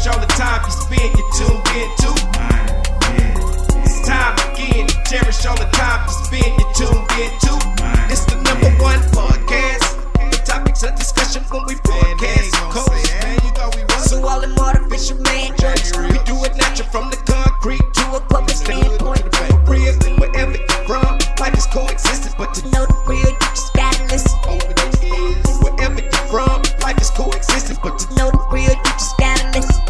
cherish all the time you spend, you tuned in to. It's time again to cherish all the time you spend, you tuned in to. It's the number one podcast. The topics of discussion when we broadcast. So all them artificial man jokes, we do it natural from the concrete to a public standpoint. Real, wherever you're from, life is coexisting, but to know the real, you just gotta listen. Wherever you're from, life is coexisting, but to know the real, you just gotta listen.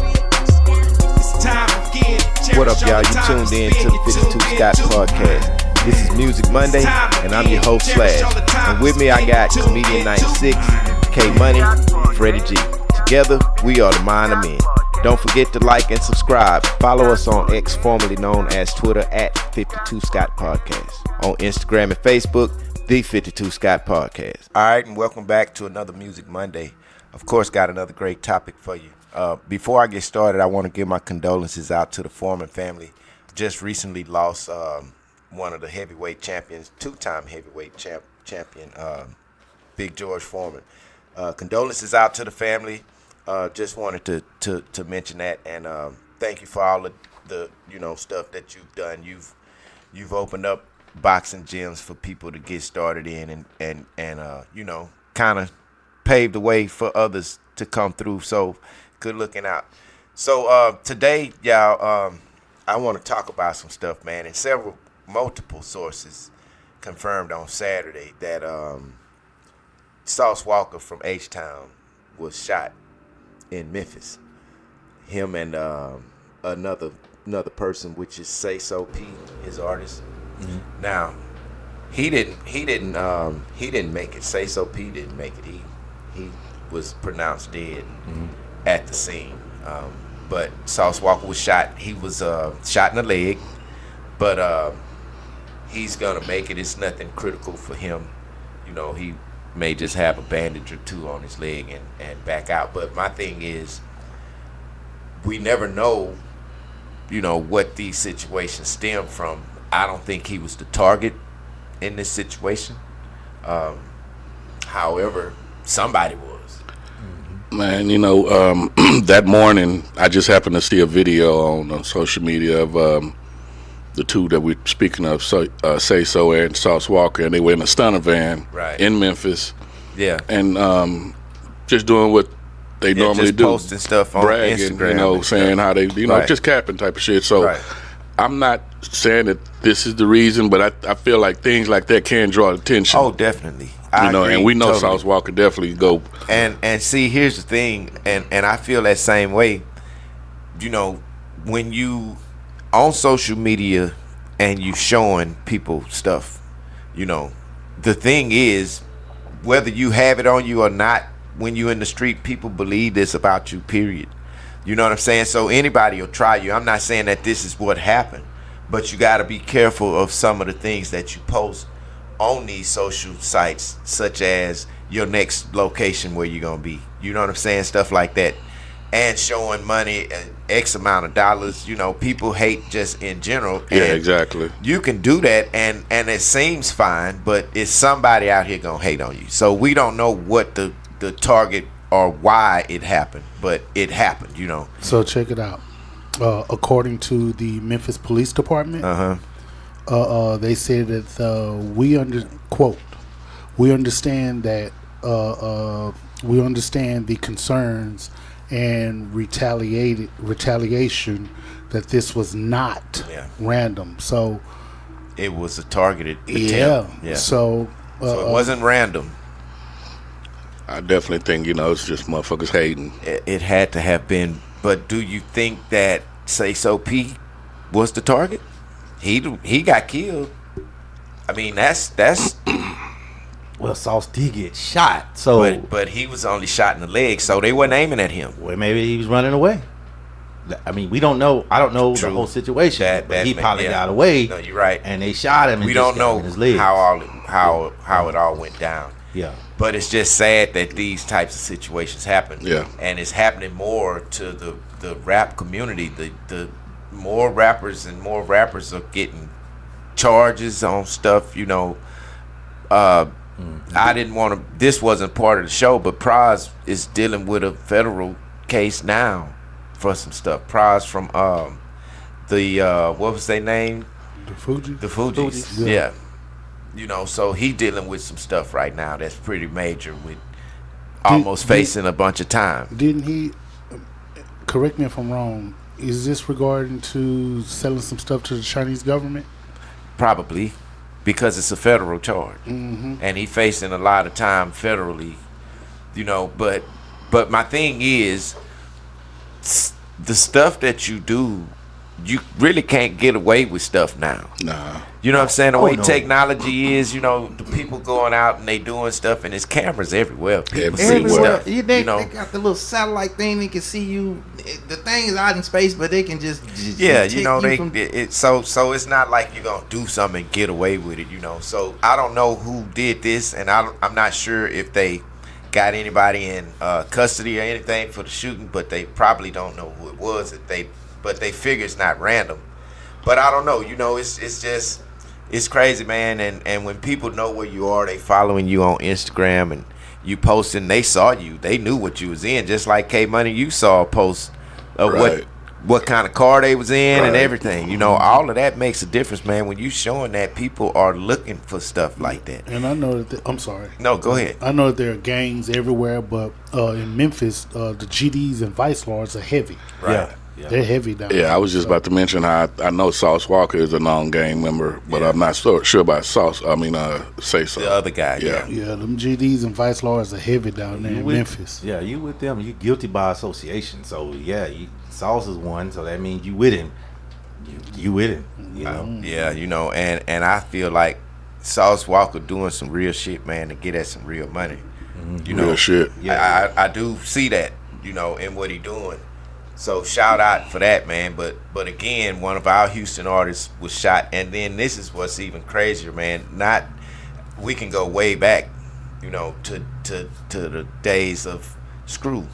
It's time again. What up, y'all? You tuned in to the 52 Scott Podcast. This is Music Monday, and I'm your host, Slash. And with me, I got Comedian 96, K Money, Freddie G. Together, we are the Mind of Men. Don't forget to like and subscribe. Follow us on X, formerly known as Twitter, at 52 Scott Podcast. On Instagram and Facebook, the 52 Scott Podcast. All right, and welcome back to another Music Monday. Of course, got another great topic for you. Before I get started, I want to give my condolences out to the Foreman family. Just recently lost one of the heavyweight champions, two-time heavyweight champion, Big George Foreman. Condolences out to the family. Just wanted to mention that, and thank you for all the stuff that you've done. You've opened up boxing gyms for people to get started in, and kind of paved the way for others to come through. So good looking out. So today, y'all, I want to talk about some stuff, man. And multiple sources confirmed on Saturday that Sauce Walker from H-Town was shot in Memphis. Him and another person, which is Say So P, his artist. Mm-hmm. Now, he didn't make it. Say So P didn't make it. He was pronounced dead at the scene. But Sauce Walker was shot. He was shot in the leg, but he's gonna make it. It's nothing critical for him. He may just have a bandage or two on his leg and back out. But my thing is, we never know, what these situations stem from. I don't think he was the target in this situation. However, somebody was. Man, that morning, I just happened to see a video on social media of the two that we're speaking of, Say So and Sauce Walker, and they were in a stunner van in Memphis. Yeah. And just doing what they normally do. Posting stuff on bragging, Instagram. Saying how they, just capping type of shit. So I'm not saying that this is the reason, but I feel like things like that can draw attention. Oh, definitely. I agree, and we know totally. Sauce Walker definitely go. And see, here's the thing, and I feel that same way. When you on social media and you showing people stuff, the thing is, whether you have it on you or not, when you in the street, people believe this about you, period. You know what I'm saying? So anybody will try you. I'm not saying that this is what happened, but you got to be careful of some of the things that you post on these social sites, such as your next location where you're going to be. You know what I'm saying? Stuff like that. And showing money, X amount of dollars. People hate just in general. Yeah, exactly. You can do that, and it seems fine, but it's somebody out here going to hate on you. So we don't know what the target or why it happened, but it happened, So check it out. According to the Memphis Police Department, they said that we understand that we understand the concerns and retaliation that this was not random. So it was a targeted attempt. Yeah. So it wasn't random. I definitely think it's just motherfuckers hating. It had to have been. But do you think that Say So P was the target? He got killed. I mean, that's. Well, Sauce did get shot, so but he was only shot in the leg, so they weren't aiming at him. Well, maybe he was running away. I mean, we don't know. I don't know the whole situation, but he probably got away. No, you're right. And they shot him. And we don't know his leg. how it all went down. Yeah. But it's just sad that these types of situations happen. Yeah. And it's happening more to the rap community. The more rappers are getting charges on stuff. I didn't want to. This wasn't part of the show, but Praz is dealing with a federal case now for some stuff. Pras from the what was their name? The Fuji. The Fugees. Yeah. You know, so he dealing with some stuff right now that's pretty major with almost facing a bunch of time. Didn't he? Correct me if I'm wrong. Is this regarding to selling some stuff to the Chinese government? Probably, because it's a federal charge, and he facing a lot of time federally. You know, but my thing is, the stuff that you do, you really can't get away with stuff now. Nah. You know what I'm saying? The way technology is, you know, the people going out and they doing stuff, and there's cameras everywhere. People see stuff. They got the little satellite thing. They can see you. The thing is out in space, but they can just you know, so it's not like you're gonna do something and get away with it. You know, so I don't know who did this, and I'm not sure if they got anybody in custody or anything for the shooting, but they probably don't know who it was. But they figure it's not random. But I don't know. You know, it's just. It's crazy, man, and when people know where you are, they following you on Instagram and you posting. They saw you, they knew what you was in. Just like K Money, you saw a post of what kind of car they was in and everything. You know, all of that makes a difference, man. When you showing that, people are looking for stuff like that. And I know that. I'm sorry. No, go ahead. I know that there are gangs everywhere, but in Memphis, the GDs and Vice Lords are heavy. Right. Yeah. They're heavy down there. Yeah, I was just about to mention how I know Sauce Walker is a non-gang member, but I'm not sure about Sauce. Say so. The other guy. Yeah, them GDs and Vice Lords are heavy down there in Memphis. Yeah, you with them. You guilty by association. So Sauce is one. So that means you with him. You with him. You know. Yeah, you know, and I feel like Sauce Walker doing some real shit, man, to get at some real money. You know, real shit. Yeah, I do see that. You know, in what he doing. So shout out for that, man. But again, one of our Houston artists was shot, and then this is what's even crazier, man. We can go way back, you know, to the days of Screw.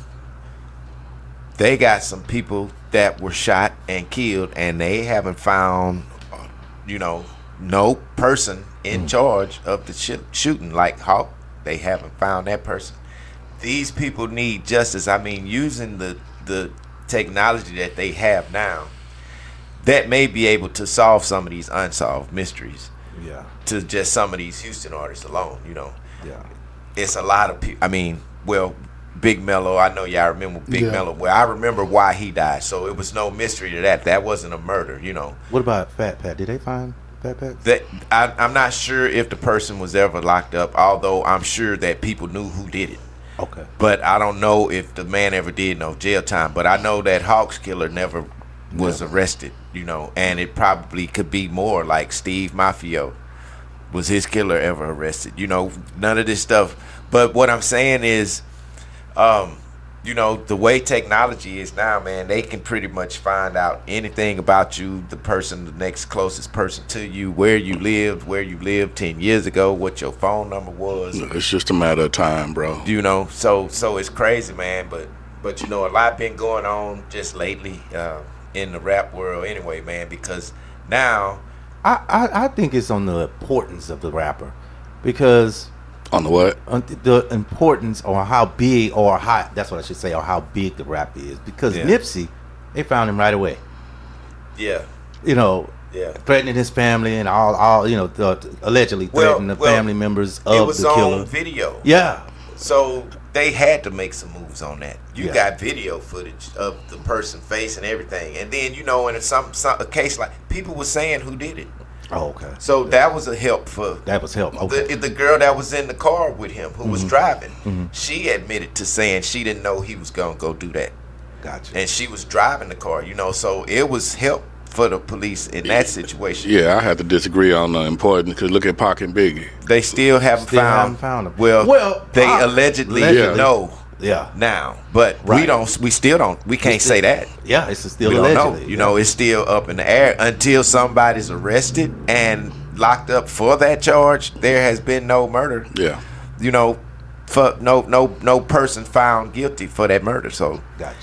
They got some people that were shot and killed, and they haven't found, you know, no person in charge of the shooting like Hawk. They haven't found that person. These people need justice. I mean, using the technology that they have now, that may be able to solve some of these unsolved mysteries. Yeah. To just some of these Houston artists alone, you know. Yeah. It's a lot of people. I mean, well, Big Mello, I know y'all remember Big Mello. Well, I remember why he died, so it was no mystery to that. That wasn't a murder, you know. What about Fat Pat? Did they find Fat Pat? That I'm not sure if the person was ever locked up, although I'm sure that people knew who did it. Okay. But I don't know if the man ever did no jail time. But I know that Hawks killer never was arrested, you know, and it probably could be more like Steve Mafio. Was his killer ever arrested? You know, none of this stuff. But what I'm saying is, you know, the way technology is now, man, they can pretty much find out anything about you, the person, the next closest person to you, where you lived 10 years ago, what your phone number was. It's just a matter of time, bro. You know, so it's crazy, man. But you know, a lot been going on just lately in the rap world anyway, man, because now I think it's on the importance of the rapper, because on the what? On the importance, or how big, or how, that's what I should say, or how big the rap is. Because Nipsey, they found him right away. Yeah. You know, threatening his family and all you know, allegedly threatening the family members of the killer. It was on video. Yeah. So they had to make some moves on that. You got video footage of the person face and everything. And then, you know, in a case like, people were saying who did it. Oh, okay. So that was a help for... That was help, okay. The girl that was in the car with him, who was driving, she admitted to saying she didn't know he was going to go do that. Gotcha. And she was driving the car, you know, so it was help for the police in that situation. Yeah, I have to disagree on the importance, because look at Pac and Biggie. They still haven't found them. Well, they allegedly know now, but we still don't, we can't say that. Yeah, it's still we allegedly. Don't know. You know, it's still up in the air until somebody's arrested and locked up for that charge. There has been no murder. Yeah. You know, for no person found guilty for that murder. So gotcha.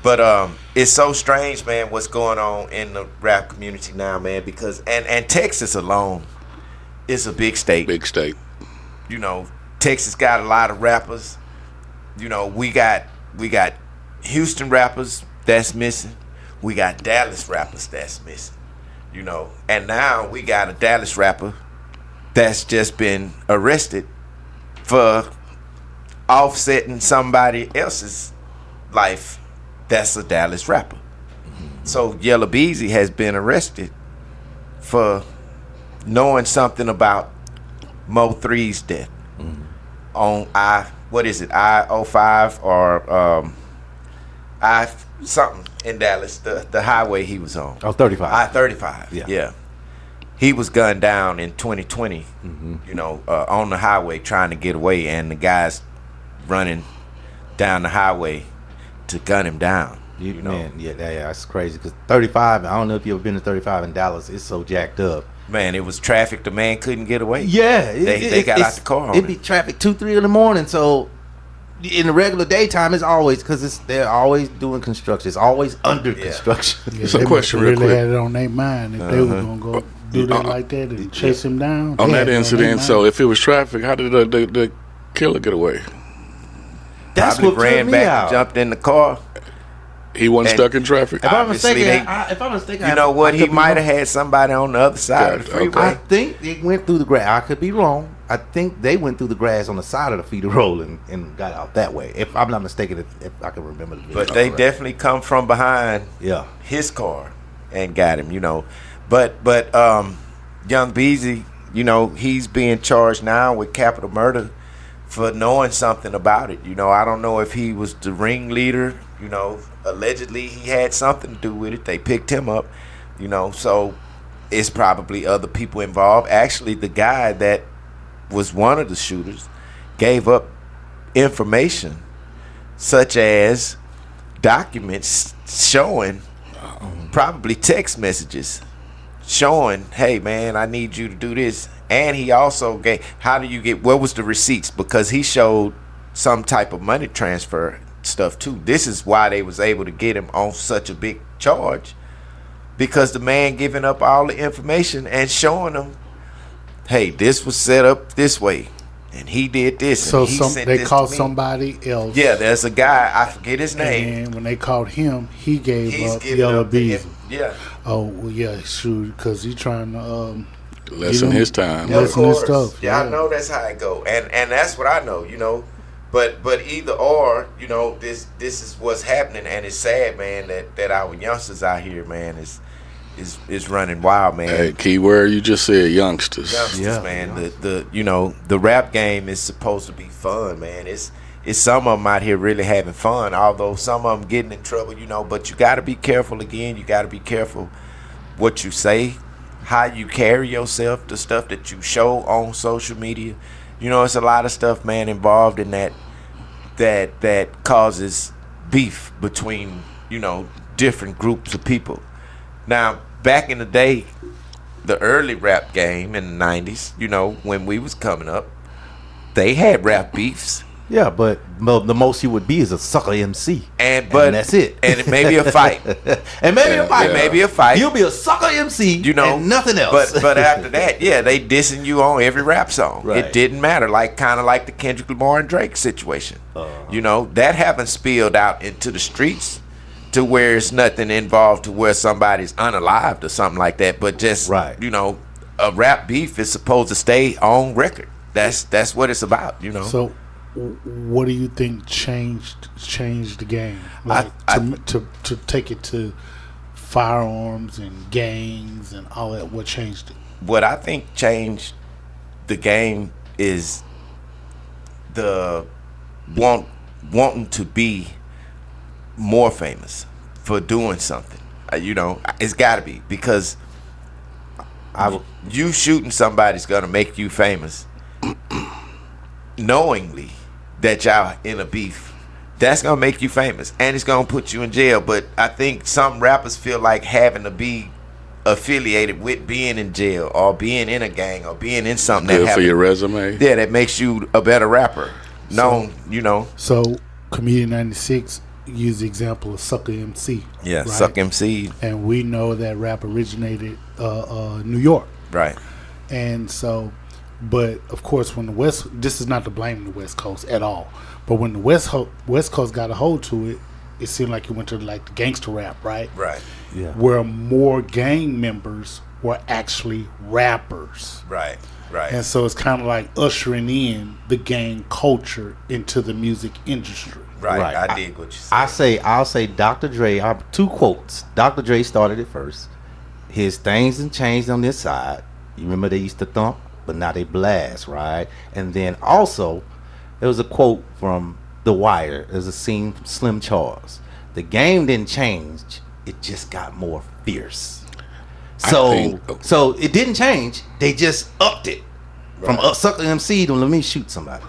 But it's so strange, man, what's going on in the rap community now, man, because and Texas alone is a big state. Big state. You know, Texas got a lot of rappers. You know, we got Houston rappers, that's missing. We got Dallas rappers that's missing. You know, and now we got a Dallas rapper that's just been arrested for offsetting somebody else's life that's a Dallas rapper. So Yella Beezy has been arrested for knowing something about Mo 3's death on I-05 or I something in Dallas, the highway he was on. Oh, 35. I-35. Yeah. He was gunned down in 2020, you know, on the highway trying to get away, and the guys running down the highway to gun him down. You know? Man, yeah, that's crazy. Because 35, I don't know if you've ever been to 35 in Dallas. It's so jacked up. Man, it was traffic. The man couldn't get away. Yeah. They got out the car. It'd be traffic 2-3 in the morning. So in the regular daytime, it's always, because they're always doing construction. It's always under construction. Yeah, It's a they question real really quick. had it on their mind if they were going to go do that like that and chase him down. On They that had it incident, their so mind. if it was traffic, how did the killer get away? That's Probably what ran ran me back out. and jumped in the car. He wasn't And- stuck in traffic. If I'm Obviously, mistaken, You know what? I He could be might have wrong. had somebody on the other side of the Okay. freeway. I think it went through the grass. I could be wrong. I think they went through the grass on the side of the feeder roll and got out that way. If I'm not mistaken, if I can remember the video. But they definitely come from behind Yeah. his car and got him, you know. But Young Beezy, you know, he's being charged now with capital murder for knowing something about it. You know, I don't know if he was the ringleader, you know, allegedly he had something to do with it. They picked him up, you know, so it's probably other people involved. Actually, the guy that was one of the shooters gave up information such as documents showing, probably text messages showing, hey man, I need you to do this. And he also gave, what was the receipts? Because he showed some type of money transfer stuff too. This is why they was able to get him on such a big charge, because the man giving up all the information and showing them, hey, this was set up this way and he did this. So and he sent they this called to me. somebody else. Yeah, there's a guy, I forget his name. And when they called him, he gave He's up giving Yellow up the Beezy. yeah. Oh, well, yeah, shoot, because he's trying to Lessen his time. Yeah. Of Listen to course. stuff, Yeah, I yeah. know that's how it go, and that's what I know, you know. But either or, you know, this is what's happening, and it's sad, man, that our youngsters out here, man, is running wild, man. Hey, key word you just said, youngsters. Youngsters, Yeah. man. The you know, the rap game is supposed to be fun, man. It's some of them out here really having fun, although some of them getting in trouble, you know. But you got to be careful. Again, you got to be careful what you say, how you carry yourself, the stuff that you show on social media. You know, it's a lot of stuff, man, involved in that causes beef between, you know, different groups of people. Now, back in the day, the early rap game in the 90s, you know, when we was coming up, they had rap beefs. Yeah, but the most you would be is a sucker MC. And that's it. And it may be a fight. And maybe a fight. It may be a fight. You'll be a sucker MC, You know, and nothing else. But after that, yeah, they dissing you on every rap song. Right. It didn't matter, kind of like the Kendrick Lamar and Drake situation. You know, that haven't spilled out into the streets to where it's nothing involved to where somebody's unalived or something like that. But just Right. you know, a rap beef is supposed to stay on record. That's what it's about. You know. So, what do you think changed the game? Like to take it to firearms and gangs and all that. What changed it? What I think changed the game is the wanting to be more famous for doing something. You know, it's got to be, because you shooting somebody's gonna make you famous, knowingly that y'all in a beef. That's gonna make you famous, and it's gonna put you in jail. But I think some rappers feel like having to be affiliated with being in jail or being in a gang or being in something Good that for your happens- resume. yeah, that makes you a better rapper. No, you know. So, Comedian 96 used the example of Sucker MC. Yeah, right? Suck MC. And we know that rap originated New York. Right. And so, but of course, when the West, this is not to blame the West Coast at all, but when the West Coast got a hold to it, it seemed like it went to like the gangster rap, right? Right. Yeah. Where more gang members were actually rappers. Right. Right. And so it's kind of like ushering in the gang culture into the music industry. Right. I dig what you said. I'll say Dr. Dre, two quotes. Dr. Dre started it first. His things and changed on this side. You remember they used to thump, but now they blast, right? And then also, there was a quote from The Wire. There's a scene from Slim Charles. The game didn't change. It just got more fierce. So it didn't change. They just upped it. From Sucker MC to let me shoot somebody.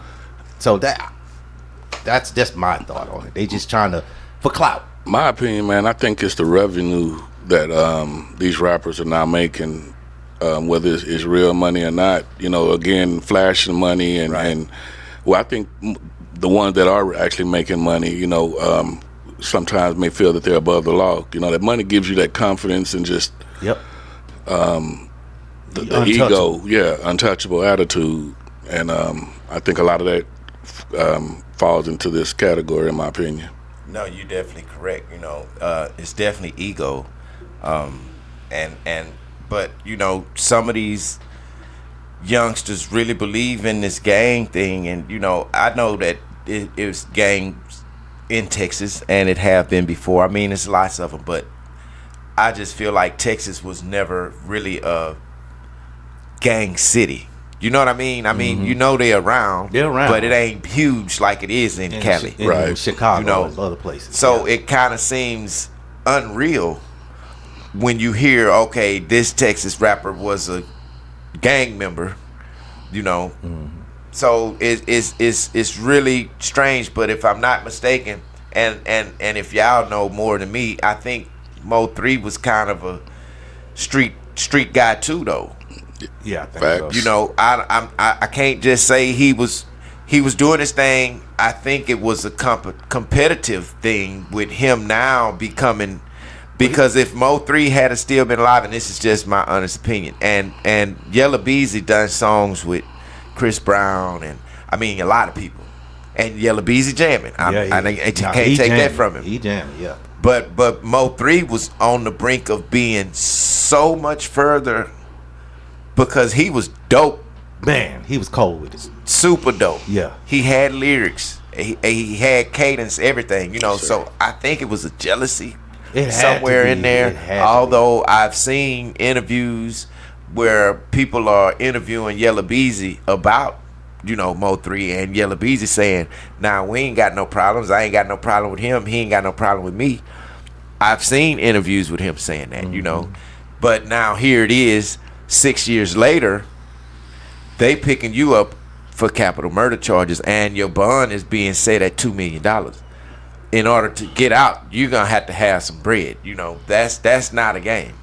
So that's just my thought on it. They just trying to, for clout. My opinion, man, I think it's the revenue that these rappers are now making, whether it's real money or not. You know, again, flashing money and well, I think the ones that are actually making money, you know, sometimes may feel that they're above the law. You know, that money gives you that confidence and just the ego, untouchable attitude, and I think a lot of that falls into this category, in my opinion. No, you're definitely correct. You know, it's definitely ego, but you know, some of these youngsters really believe in this gang thing, and you know, I know that it was gangs in Texas, and it have been before. I mean, there's lots of them, but I just feel like Texas was never really a gang city. You know what I mean? I mean, you know they're around, but it ain't huge like it is in Cali, in Chicago, you know, and other places. So it kind of seems unreal when you hear, okay, this Texas rapper was a gang member, you know. So it's really strange. But if I'm not mistaken, and if y'all know more than me, I think Mo 3 was kind of a street guy too, though. Yeah, I think so. You know, I can't just say he was doing his thing. I think it was a competitive thing with him now becoming, because if Mo 3 had still been alive, and this is just my honest opinion, and Yella Beezy done songs with Chris Brown, and I mean a lot of people, and Yella Beezy jamming. I can't take that from him. He jamming, yeah. But Mo 3 was on the brink of being so much further, because he was dope. Man, he was cold with it. Super dope. Yeah. He had lyrics. He had cadence, everything, you know. Sure. So I think it was a jealousy somewhere in there. Although I've seen interviews where people are interviewing Yella Beezy about, you know, Mo 3, and Yella Beezy saying, "Nah, we ain't got no problems. I ain't got no problem with him. He ain't got no problem with me." I've seen interviews with him saying that, you know. But now here it is, 6 years later, they picking you up for capital murder charges, and your bond is being set at $2 million. In order to get out, you're gonna have to have some bread. You know, that's not a game.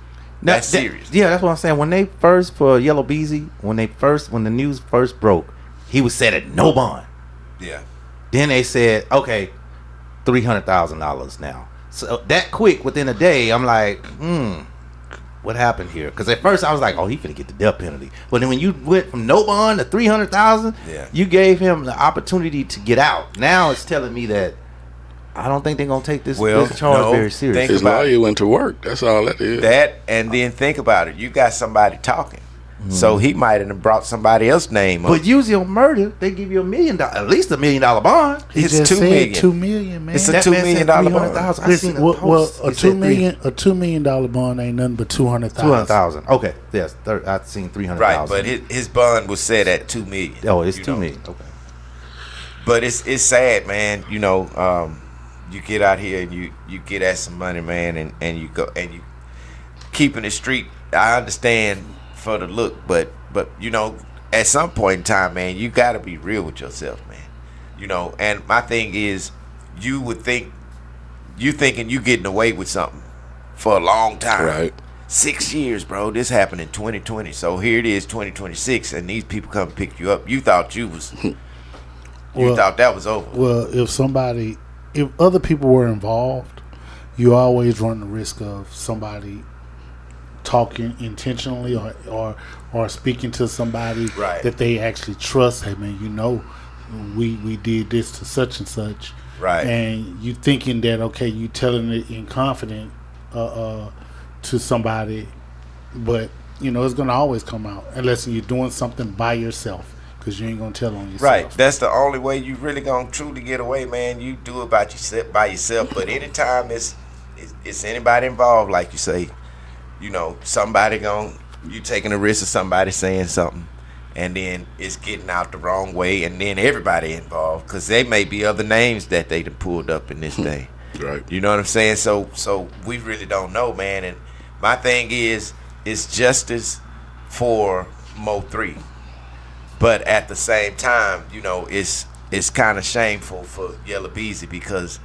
That's serious. Yeah, that's what I'm saying. When they first, for Yella Beezy, when the news first broke, he was set at no bond. Yeah. Then they said, okay, $300,000 now. So that quick, within a day, I'm like, what happened here? Because at first I was like, oh, he finna get the death penalty. But then when you went from no bond to $300,000, you gave him the opportunity to get out. Now it's telling me that I don't think they're gonna take this charge very seriously. His lawyer went to work. That's all that is. That, and then think about it. You got somebody talking. So he might have brought somebody else's name up. But usually on murder, they give you $1 million, at least $1 million bond. It's $2 million. $2 million, man. It's a $2 million bond. I seen a post. A $2 million bond ain't nothing but $200,000. Okay, yes, I've seen $300,000. Right, but his bond was set at $2 million. Oh, it's $2 million. Okay. But it's sad, man. You know, you get out here and you get at some money, man, and you go and you keeping it street. I understand for the look, but you know, at some point in time, man, you got to be real with yourself, man. You know, and my thing is, you would think you thinking you getting away with something for a long time, right? 6 years, bro. This happened in 2020, so here it is, 2026, and these people come pick you up. You thought you was, thought that was over. Well, if other people were involved, you always run the risk of somebody talking intentionally or speaking to somebody that they actually trust. Hey man, you know, we did this to such and such. Right. And you thinking that, okay, you telling it in confidence to somebody, but you know it's gonna always come out unless you're doing something by yourself, because you ain't gonna tell on yourself. Right. That's the only way you really gonna truly get away, man. You do it by yourself. But anytime it's anybody involved, like you say, you know, somebody you taking a risk of somebody saying something, and then it's getting out the wrong way, and then everybody involved, because they may be other names that they done pulled up in this thing. Right. You know what I'm saying? So we really don't know, man. And my thing is, it's justice for Mo3, but at the same time, you know, it's kind of shameful for Yella Beezy, because,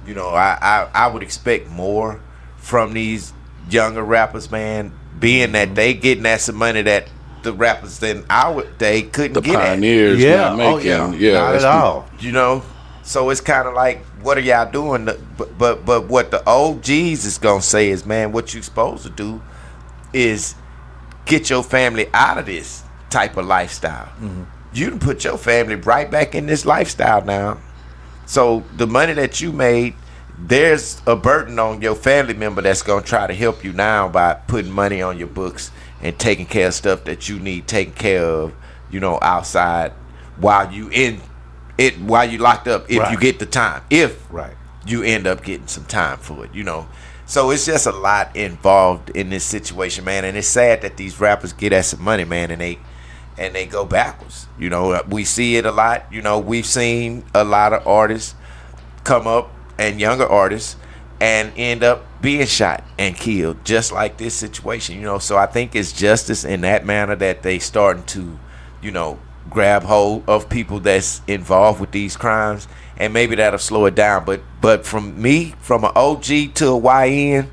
you know, I would expect more from these younger rappers, man, being that they getting at some money that the rappers in our day couldn't get pioneers at. not making. Not at all. You know, so it's kind of like, what are y'all doing? But what the OGs is gonna say is, man, what you supposed to do is get your family out of this type of lifestyle. Mm-hmm. You can put your family right back in this lifestyle now. So the money that you made, there's a burden on your family member that's gonna try to help you now by putting money on your books and taking care of stuff that you need taken care of, you know, outside while you locked up, if you get the time. If you end up getting some time for it, you know. So it's just a lot involved in this situation, man, and it's sad that these rappers get at some money, man, and they go backwards. You know, we see it a lot. You know, we've seen a lot of artists come up, and younger artists, and end up being shot and killed, just like this situation, you know. So I think it's justice in that manner that they starting to, you know, grab hold of people that's involved with these crimes, and maybe that'll slow it down. But from me, from an OG to a YN,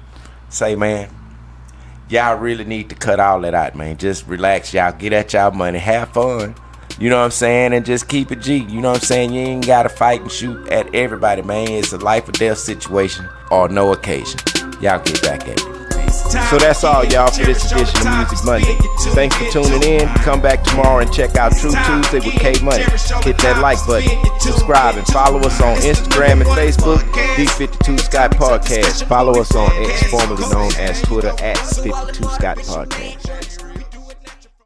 say, man, y'all really need to cut all that out, man. Just relax, y'all. Get at y'all money, have fun. You know what I'm saying? And just keep it G. You know what I'm saying? You ain't got to fight and shoot at everybody, man. It's a life or death situation or no occasion. Y'all get back at me. So that's all, y'all, for this edition of Music Monday. Thanks for tuning in. Come back tomorrow and check out True Tuesday with K Money. Hit that like button, subscribe, and follow us on Instagram and Facebook, B52 Scott Podcast. Follow us on X, formerly known as Twitter, at 52 Scott Podcast.